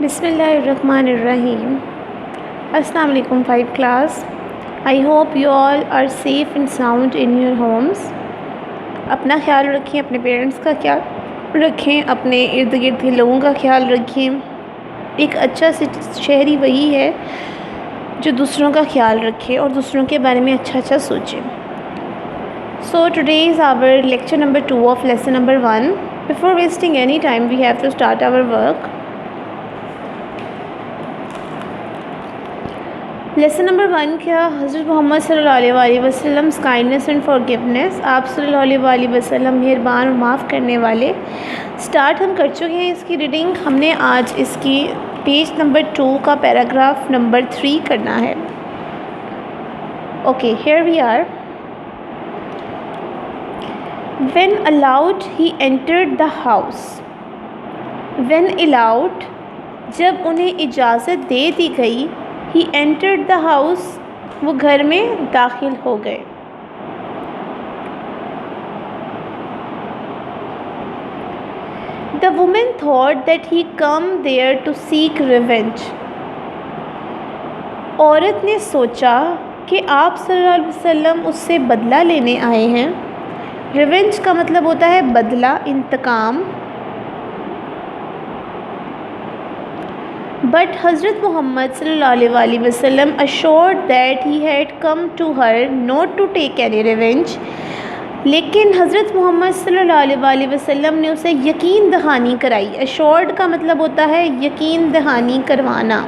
बिस्मिल्लाहिर्रहमानिर्रहीम। अस्सलाम वालेकुम 5 class. I hope you all are safe and sound in your homes. अपना ख्याल रखें, अपने पेरेंट्स का ख्याल रखें, अपने इर्द गिर्द के लोगों का ख्याल रखें। एक अच्छा शहरी वही है जो दूसरों का ख्याल रखे और दूसरों के बारे में अच्छा सोचे। So today is our lecture number 2 of lesson number 1. Before wasting any time, we have to start our work. Lesson number 1 क्या? हज़रत मोहम्मद सल्लल्लाहु अलैहि वसल्लम काइंडनेस एंड फॉरगिवनेस। आप सल्लल्लाहु अलैहि वसल्लम मेहरबान और माफ़ करने वाले। स्टार्ट हम कर चुके हैं इसकी रीडिंग। हमने आज इसकी पेज नंबर 2 का पैराग्राफ नंबर 3 करना है। Okay, here we are. When allowed, he entered the house. When allowed, जब उन्हें इजाज़त दे दी गई, he entered the house, वो घर में दाखिल हो गए। The woman thought that he come there to seek revenge. औरत ने सोचा कि आप सल्लल्लाहु अलैहि वसल्लम उससे बदला लेने आए हैं। रिवेंज का मतलब होता है बदला, इंतकाम। बट हज़रत मोहम्मद सल्लल्लाहु अलैहि वसल्लम assured that he had come to her not to take any revenge. लेकिन हज़रत मोहम्मद सल्लल्लाहु अलैहि वसल्लम ने उसे यकीन दहानी कराई। assured का मतलब होता है यकीन दहानी करवाना।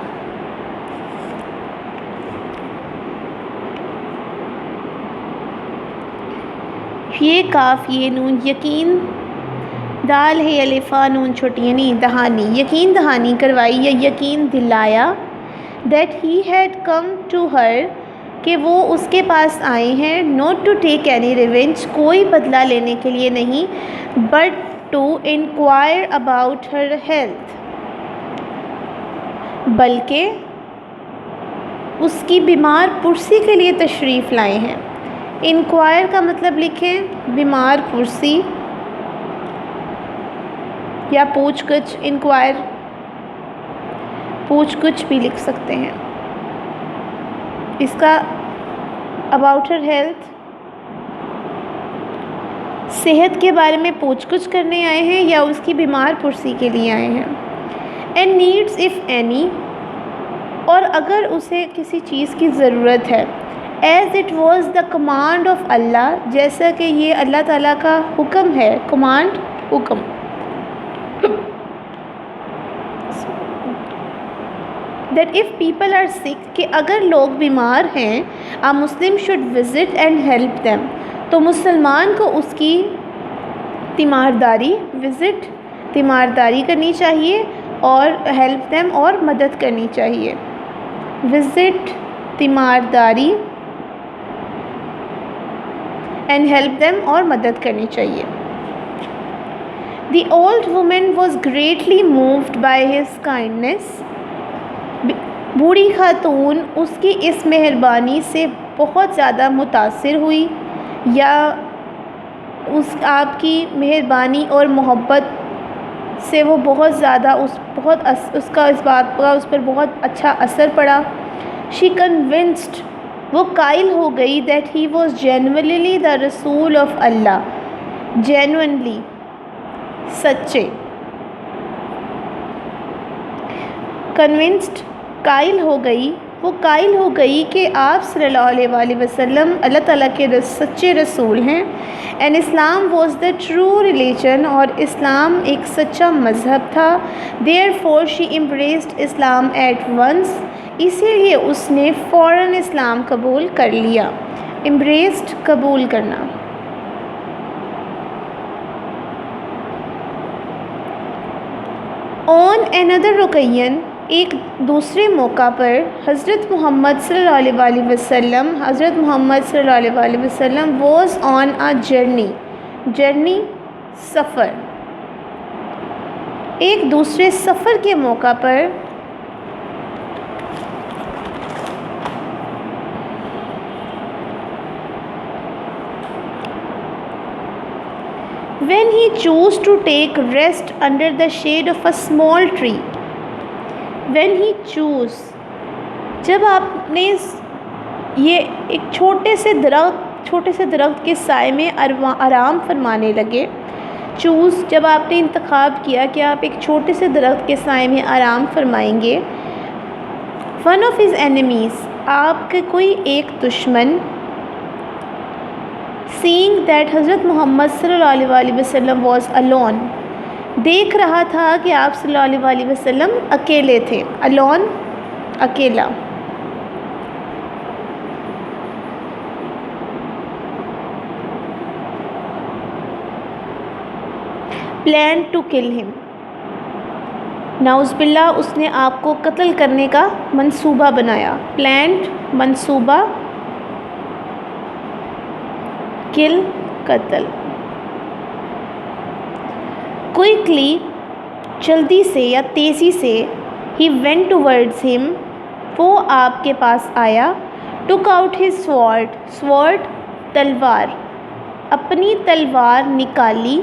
ये काफ ये नून, यकीन दाल है अलिफ़ा नून छोटी नहीं, दहानी, यकीन दहानी करवाई या यकीन दिलाया। That he had come to her, कि वो उसके पास आए हैं। Not to take any revenge, कोई बदला लेने के लिए नहीं, but to enquire about her health, बल्कि उसकी बीमार पुरसी के लिए तशरीफ़ लाए हैं। इंक्वायर का मतलब लिखें बीमार पुरसी या पूछ-गछ। इंक्वायर पूछ-गछ भी लिख सकते हैं। इसका अबाउट हर हेल्थ, सेहत के बारे में पूछ-गछ करने आए हैं या उसकी बीमार पुरसी के लिए आए हैं। एंड नीड्स इफ़ एनी, और अगर उसे किसी चीज़ की ज़रूरत है। As it was the command of Allah, जैसा कि ये अल्लाह ताला का हुक्म है। कमांड, हुक्म। That if people are sick, कि अगर लोग बीमार हैं, a Muslim should visit and help them, तो मुसलमान को उसकी तीमारदारी, विज़िट तीमारदारी करनी चाहिए और हेल्प देम और मदद करनी चाहिए। विज़िट तीमारदारी एंड हेल्प देम और मदद करनी चाहिए। The old women was greatly moved by his kindness, बूढ़ी खातून उसकी इस मेहरबानी से बहुत ज़्यादा मुतासिर हुई या आपकी मेहरबानी और मोहब्बत से वो बहुत ज़्यादा उसका इस बात का उस पर बहुत अच्छा असर पड़ा। शी कन्विंस्ड, वो कायल हो गई, that he was genuinely the रसूल ऑफ अल्लाह, जेन्युइनली सच्चे। कन्विंस्ड, कायल हो गई, वो कायल हो गई कि आप सल्लल्लाहु अलैहि वसल्लम अल्लाह ताला के सच्चे रसूल हैं। And Islam was the true religion, और इस्लाम एक सच्चा मज़हब था। Therefore she embraced Islam at once, इसीलिए उसने फ़ौरन इस्लाम कबूल कर लिया। एम्ब्रेस्ड, कबूल करना। ऑन अनदर ओकेजन, एक दूसरे मौका पर, हज़रत मोहम्मद सल्लल्लाहु अलैहि वसल्लम was on a journey, journey सफ़र, एक दूसरे सफ़र के मौका पर। When he chose to take rest under the shade of a small tree, when he choose, जब आपने ये एक छोटे से दरख्त के साए में आराम फरमाने लगे। चूज़, जब आपने इंतखाब किया कि आप एक छोटे से दरख्त के साए में आराम फरमाएंगे। वन ऑफ हिज एनिमीज़, आपके कोई एक दुश्मन, सीइंग दैट हज़रत मोहम्मद सल्लल्लाहु अलैहि वसल्लम वॉज अलोन, देख रहा था कि आप सल्लल्लाहु अलैहि वसल्लम अकेले थे। अलोन, अकेला। प्लान टू किल हिम, नाउज़बिल्ला, उसने आपको कत्ल करने का मंसूबा बनाया। प्लान्ड, मंसूबा, किल, कत्ल। क्विकली, जल्दी से या तेज़ी से, ही वेंट टूवर्ड्स हिम, वो आपके पास आया। Took out his sword, sword, तलवार, अपनी तलवार निकाली।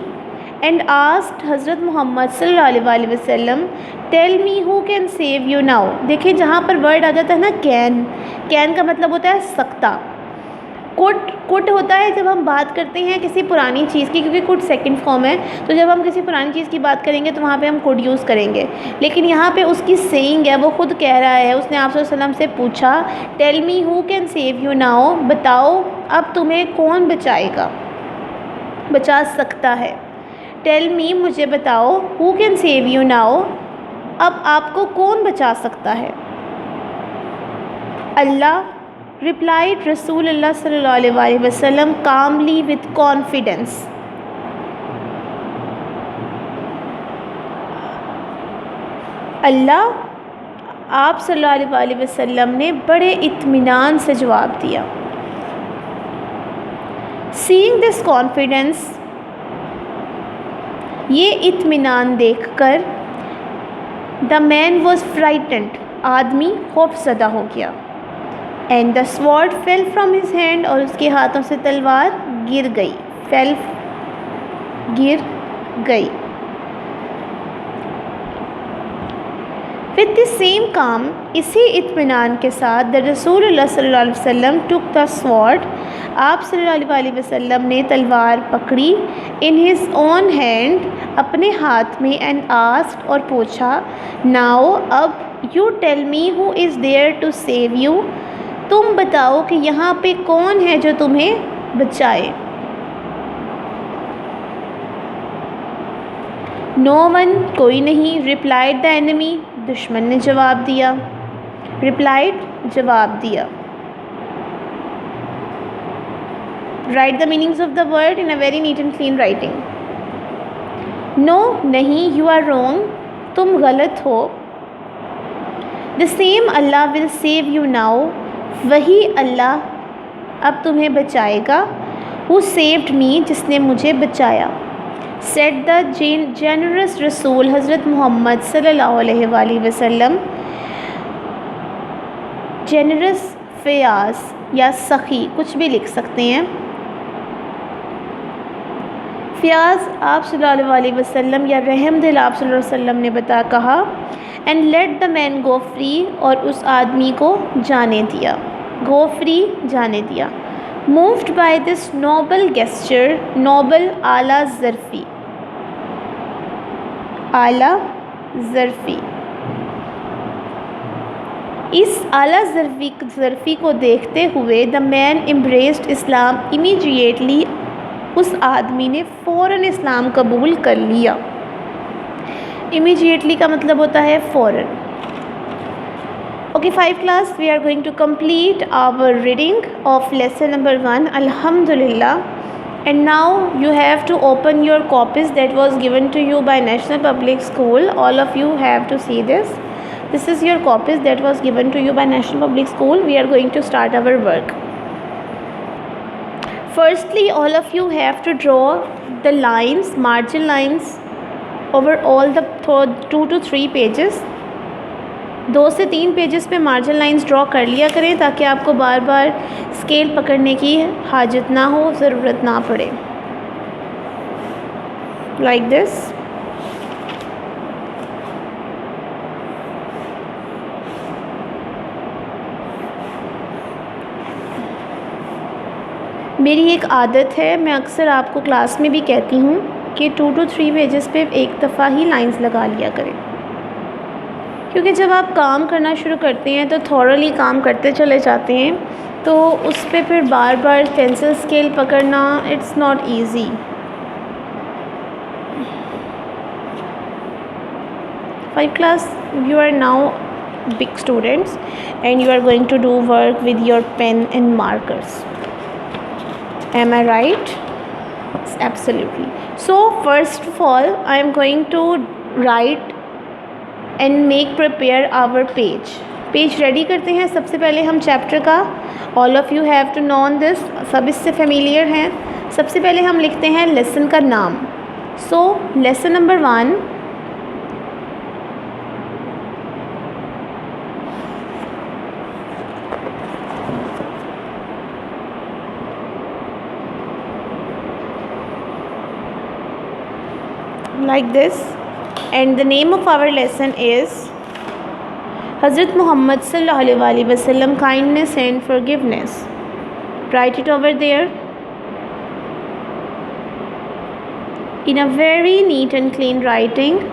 एंड आस्क्ड हज़रत मोहम्मद सल्लल्लाहु अलैहि वसल्लम, tell me who can save you now. देखिए जहाँ पर वर्ड आ जाता है ना कैन, कैन का मतलब होता है सकता। कुड होता है जब हम बात करते हैं किसी पुरानी चीज़ की, क्योंकि कुड सेकंड फॉर्म है, तो जब हम किसी पुरानी चीज़ की बात करेंगे तो वहाँ पे हम कुड यूज़ करेंगे। लेकिन यहाँ पे उसकी सेइंग है, वो खुद कह रहा है, उसने आप सल्लल्लाहु अलैहि वसल्लम से पूछा, tell me who can save you now, बताओ अब तुम्हें कौन बचाएगा, बचा सकता है। टेल मी, मुझे बताओ, who can save you now, अब आपको कौन बचा सकता है। अल्लाह, रिप्लाइड रसूलुल्लाह सल्लल्लाहु अलैहि वसल्लम कामली विद कॉन्फिडेंस। अल्लाह, आप सल्लल्लाहु अलैहि वसल्लम ने बड़े इत्मीनान से जवाब दिया। सीइंग दिस कॉन्फिडेंस, ये इत्मीनान देखकर, द मैन वॉज फ्राइटेंड, आदमी खौफज़दा हो गया। And the sword fell from his hand, और उसके हाथों से तलवार गिर गई। फेल, गिर गई। विद द सेम काम, इसी इत्मीनान के साथ, द रसूलुल्लाह सल्लल्लाहु अलैहि वसल्लम टुक द स्वॉर्ड, आप सल्लल्लाहु अलैहि वसल्लम ने तलवार पकड़ी। इन हिज ओन हैंड, अपने हाथ में। एंड आस्क्ड, और पूछा, नाउ अब, you tell me who is there to save you, तुम बताओ कि यहाँ पे कौन है जो तुम्हें बचाए। नो वन, कोई नहीं। रिप्लाइड द एनिमी, दुश्मन ने जवाब दिया। रिप्लाइड, जवाब दिया। Write the meanings of the word in a very neat and clean writing. No, नहीं। यू आर रॉन्ग, तुम गलत हो। The same Allah will save you now, वही अल्लाह अब तुम्हें बचाएगा। हु सेव्ड मी, जिसने मुझे बचाया। सेड द जेनरस रसूल, हज़रत मोहम्मद सल्लल्लाहु अलैहि वसल्लम। जेनरस, फ़याज़ या सखी, कुछ भी लिख सकते हैं। फ़याज़, आप सल्लल्लाहु अलैहि वसल्लम या रहमदिल आप सल्लल्लाहु अलैहि वसल्लम ने कहा। And let the man go free, और उस आदमी को जाने दिया। गो फ्री, जाने दिया। Moved by this noble gesture, noble, आला ज़र्फ़ी, आला ज़र्फ़ी। इस आला ज़र्फ़ी को देखते हुए, the man embraced Islam immediately, उस आदमी ने फ़ौरन इस्लाम कबूल कर लिया। इमीडिएटली का मतलब होता है फ़ौरन। Okay, 5 class, we are going to complete our reading of lesson number 1, Alhamdulillah. And now you have to open your copies that was given to you by National Public School. All of you have to see this. This is your copies that was given to you by National Public School. We are going to start our work. Firstly, all of you have to draw the lines, margin lines over all the 2 to 3 pages. 2 से 3 pages पे margin lines draw कर लिया करें, ताकि आपको बार बार scale पकड़ने की हाजत ना हो, ज़रूरत ना पड़े। Like this. मेरी एक आदत है, मैं अक्सर आपको क्लास में भी कहती हूँ कि 2 to 3 पेजेस पे एक दफ़ा ही लाइंस लगा लिया करें, क्योंकि जब आप काम करना शुरू करते हैं तो थॉरली काम करते चले जाते हैं, तो उस पे फिर बार बार पेंसिल स्केल पकड़ना it's not easy. Five class, you are now big students and you are going to do work with your pen and markers. Am I right? Yes, absolutely. So first of all, I am going to write and make prepare our page. Page ready करते हैं। सबसे पहले हम chapter का, all of you have to known this, सब इससे familiar हैं। सबसे पहले हम लिखते हैं लेसन का नाम। So lesson number 1, like this, and the name of our lesson is Hazrat Muhammad sallallahu alaihi wasallam, kindness and forgiveness. Write it over there in a very neat and clean writing.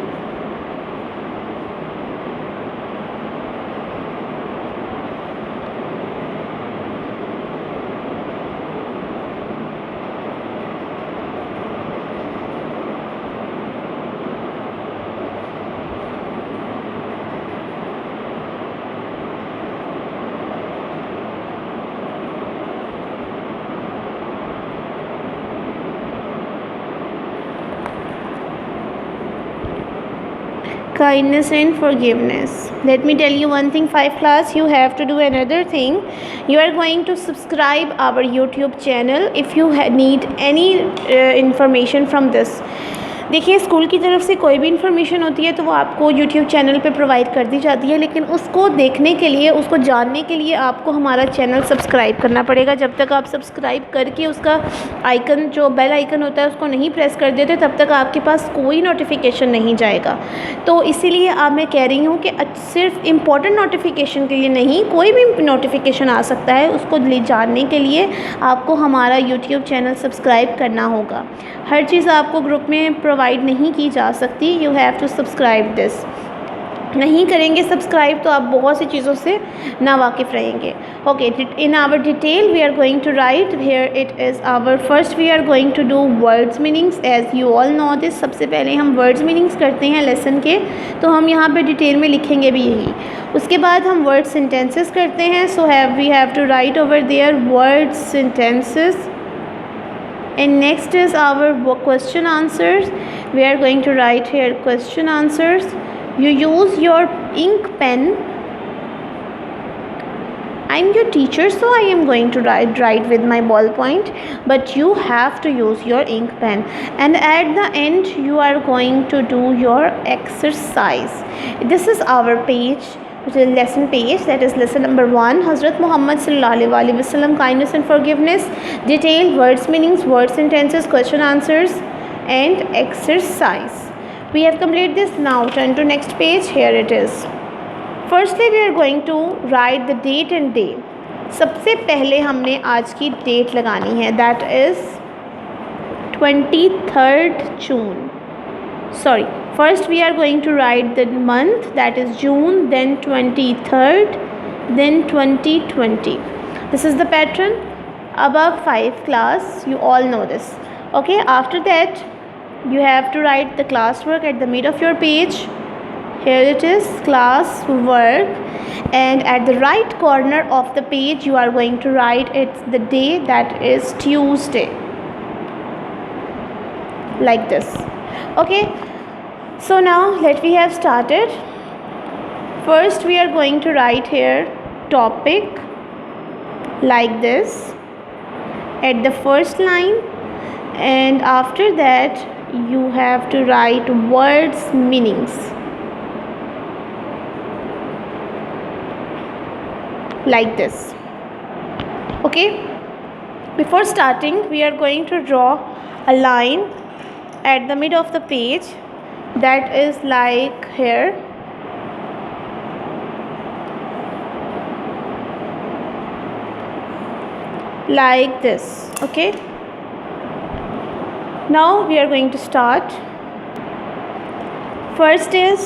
Kindness and forgiveness. Let me tell you one thing, 5 class, you have to do another thing. You are going to subscribe our YouTube channel if you need any information from this. देखिए, school की तरफ से कोई भी information होती है तो वो आपको यूट्यूब चैनल पे प्रोवाइड कर दी जाती है, लेकिन उसको देखने के लिए, उसको जानने के लिए आपको हमारा चैनल सब्सक्राइब करना पड़ेगा। जब तक आप सब्सक्राइब करके उसका आइकन, जो बेल आइकन होता है, उसको नहीं प्रेस कर देते, तब तक आपके पास कोई नोटिफिकेशन नहीं जाएगा। तो इसीलिए अब मैं कह रही हूँ कि सिर्फ इम्पॉर्टेंट नोटिफिकेशन के लिए नहीं, कोई भी नोटिफिकेशन आ सकता है, उसको जानने के लिए आपको हमारा यूट्यूब चैनल सब्सक्राइब करना होगा। हर चीज़ आपको ग्रुप में प्रोवाइड नहीं की जा सकती, you have to subscribe this. नहीं करेंगे सब्सक्राइब तो आप बहुत सी चीज़ों से नावाकिफ़ रहेंगे। Okay, in our detail we are going to write here, it is our first, we are going to do words meanings, as you all know this. सबसे पहले हम वर्ड्स मीनिंग्स करते हैं लेसन के, तो हम यहाँ पे डिटेल में लिखेंगे भी यही। उसके बाद हम वर्ड सेंटेंसेस करते हैं। So we have to write over there word sentences, and next is our question answers. We are going to write here question answers. You use your ink pen. I'm your teacher, so I am going to write with my ballpoint, but you have to use your ink pen, and at the end you are going to do your exercise. This is our page, which is lesson page, that is lesson number 1, Hazrat Muhammad sallallahu alaihi wasallam, kindness and forgiveness. Detail, words meanings, word sentences, question answers and exercise. We have completed this. Now turn to next page. Here it is. Firstly we are going to write the date and day. सबसे पहले हमने आज की date लगानी है, that is 23rd June. Sorry, first we are going to write the month, that is June, then 23rd, then 2020. This is the pattern above 5 class, you all know this. Okay, after that you have to write the class work at the mid of your page. Here it is, class work, and at the right corner of the page you are going to write it's the day, that is Tuesday, like this. Okay, so now let we have started. First we are going to write here topic, like this, at the first line, and after that you have to write words meanings, like this. Okay, before starting we are going to draw a line at the mid of the page, that is like here. like this. Okay, now we are going to start. First is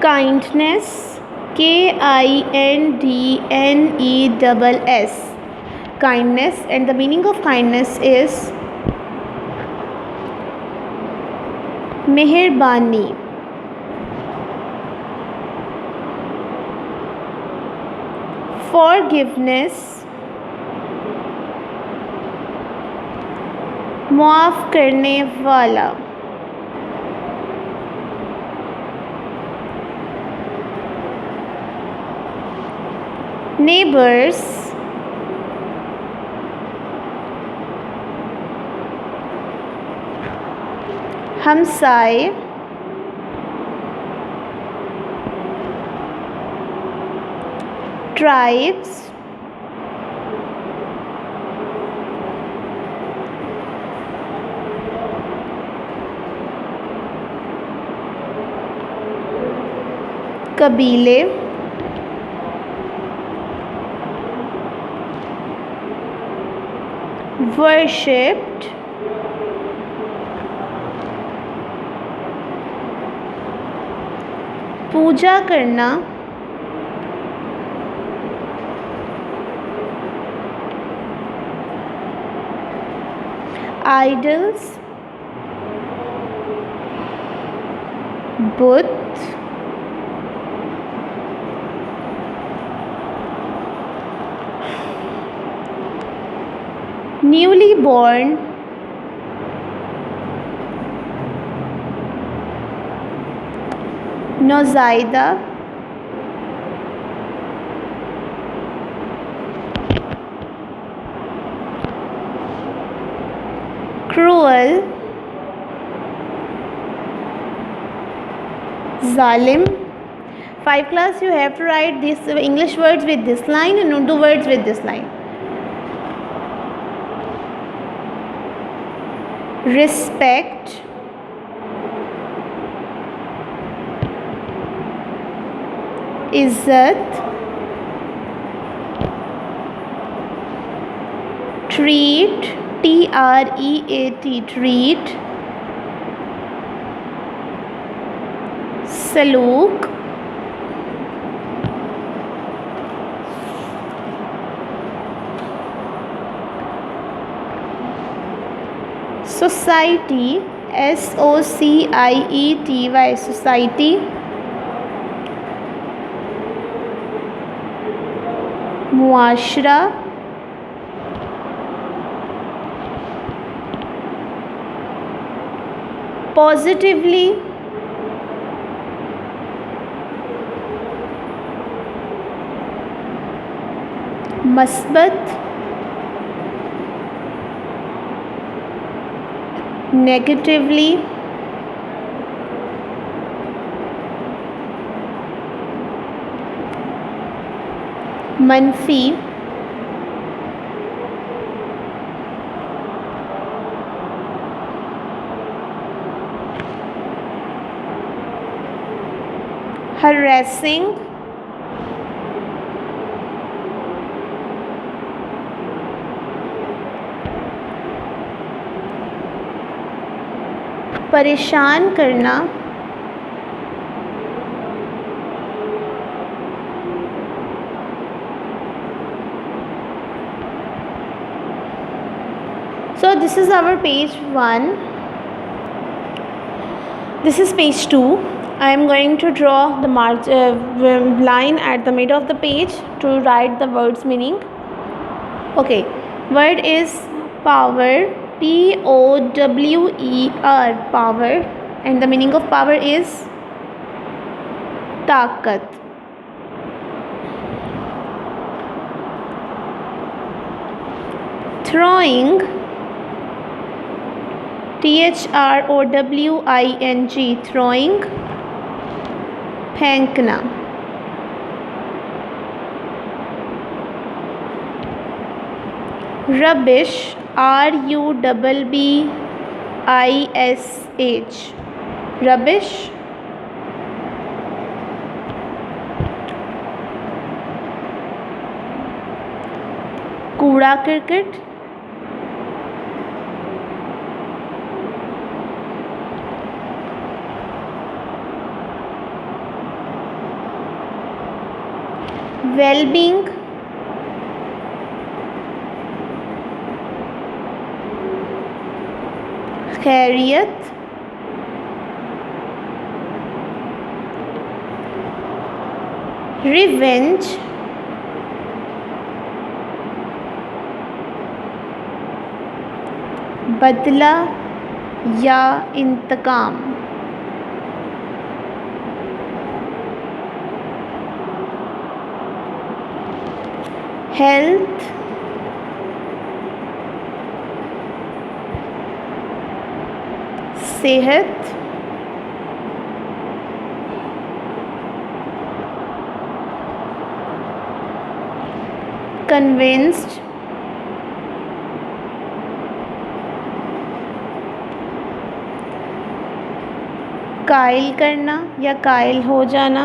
kindness, kindness. Kindness, and the meaning of kindness is मेहरबानी. Forgiveness, माफ़ करने वाला. Neighbors, हमसाए. Tribes, कबीले. Worshipped, पूजा करना. Idols, बुत. Newly born, नौज़ायदा. Cruel, zalim. 5 class, you have to write these English words with this line and Urdu words with this line. Respect, इज़्ज़त. Treat, TREAT, treat. सलूक, society, SOCIETY, society. मुआशरा, positively. मस्बत, negatively. मनफी. harassing. परेशान करना. So this is our page 1. This is page 2. I am going to draw the line at the middle of the page to write the words meaning. Okay, word is power, POWER, power, and the meaning of power is ताकत. Throwing, THROWING, throwing, फेंकना. Rubbish, RUBBISH, rubbish. कूड़ा करकट, wellbeing, खैरियत, revenge, बदला या इंतकाम, health, सेहत, convinced, कायल करना या कायल हो जाना,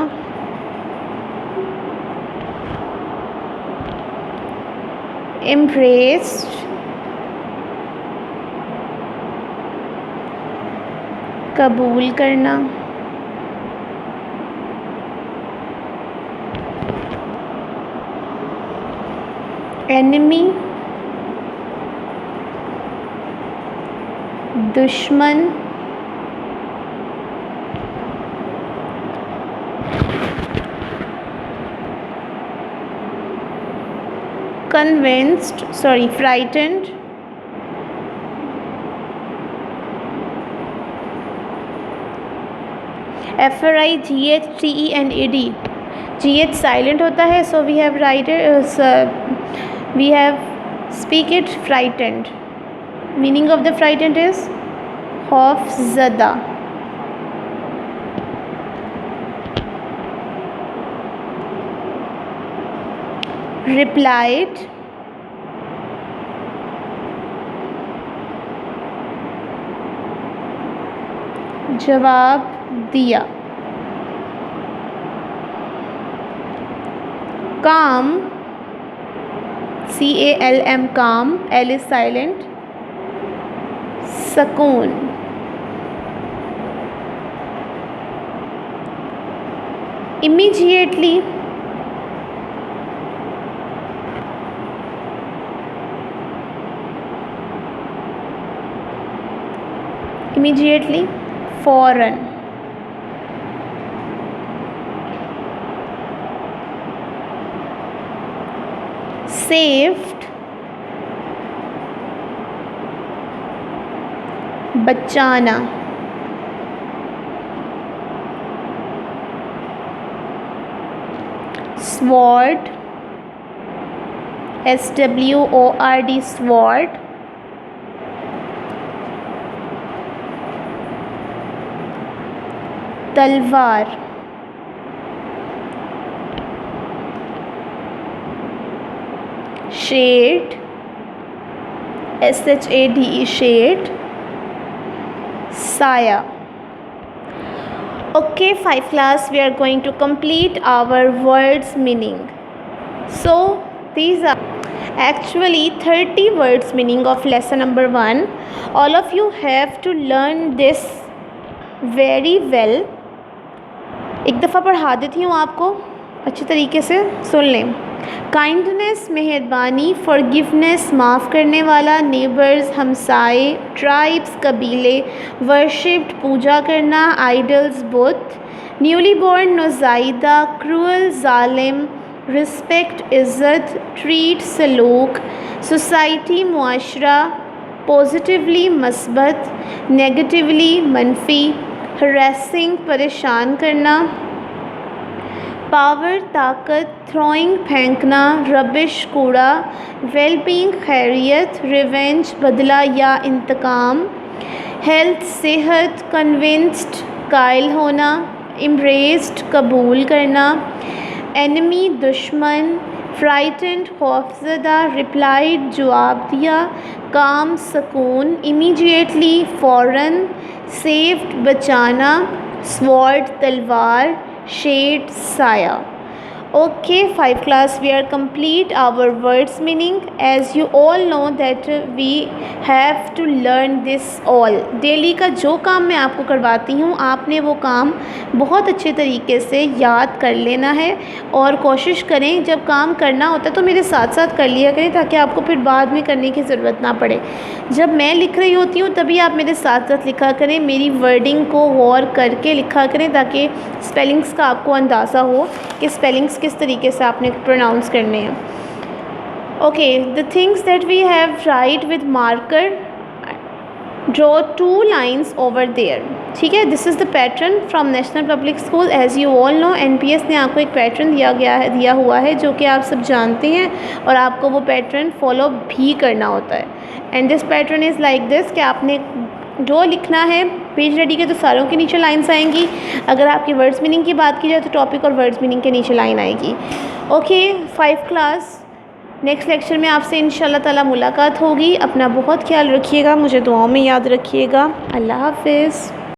एम्ब्रेस्ड, कबूल करना, एनिमी, दुश्मन, frightened, FRIGHTENED, GH साइलेंट होता है, so we have speak it frightened. Meaning of the frightened is खौफज़दा. Replied, जवाब दिया. काम, CALM, काम, L is silent, सकून. Immediately, फ़ौरन. सेव्ड, बचाना. Sword, SWORD, sword. तलवार. Shade, SHADE, shade. साया. Okay, 5 class, we are going to complete our words meaning. So these are actually 30 words meaning of lesson number 1. All of you have to learn this very well. एक दफ़ा पढ़ा देती हूँ आपको, अच्छी तरीके से सुन लें. काइंडनेस, मेहरबानी. फॉरगिवनेस, माफ़ करने वाला. नेबर्स, हमसाए. ट्राइब्स, कबीले. वर्शिप्ड, पूजा करना. आइडल्स, बुत. न्यूली बॉर्न, नौज़ाइदा. क्रूअल, जालिम. रिस्पेक्ट, इज़्ज़त. ट्रीट, सलूक. सोसाइटी, मुआशरा. पॉजिटिवली, मस्बत. नेगेटिवली, मनफी. हरेसिंग, परेशान करना. पावर, ताकत. थ्रोइंग, फेंकना. रबिश, कूड़ा. वेलबींग, खैरियत. रिवेंज, बदला या इंतकाम. हेल्थ, सेहत. कन्विंस्ड, कायल होना. एम्ब्रेस्ड, कबूल करना. एनिमी, दुश्मन. फ्राइटेंड, खौफज़दा. रिप्लाइड, जवाब दिया. काम, सकून. इमीडिएटली, फ़ौरन. सेव्ड, बचाना. स्वॉर्ड, तलवार. शेड, साया. Okay, 5 class, we are complete our words meaning. As you all know that we have to learn this all. Daily का जो काम मैं आपको करवाती हूँ आपने वो काम बहुत अच्छे तरीके से याद कर लेना है और कोशिश करें जब काम करना होता है तो मेरे साथ साथ कर लिया करें ताकि आपको फिर बाद में करने की ज़रूरत ना पड़े। जब मैं लिख रही होती हूँ तभी आप मेरे साथ साथ लिखा करें, मेरी वर्डिंग को गौर करके लिखा करें ताकि स्पेलिंग्स का आपको अंदाज़ा हो कि स्पेलिंग्स किस तरीके से आपने प्रोनाउंस करने हैं। Okay, the things that we have write with marker, draw 2 lines over there. ठीक है, this is the pattern from national public school. As you all know NPS ने आपको एक पैटर्न दिया हुआ है जो कि आप सब जानते हैं और आपको वो पैटर्न फॉलो भी करना होता है। And this pattern is like this कि आपने जो लिखना है पेज रेडी के तो सारों के नीचे लाइन्स आएंगी। अगर आपकी वर्ड्स मीनिंग की बात की जाए तो टॉपिक और वर्ड्स मीनिंग के नीचे लाइन आएगी। ओके 5 क्लास, नेक्स्ट लेक्चर में आपसे इंशाल्लाह ताला मुलाकात होगी। अपना बहुत ख्याल रखिएगा, मुझे दुआओं में याद रखिएगा। अल्लाह हाफ़िज़।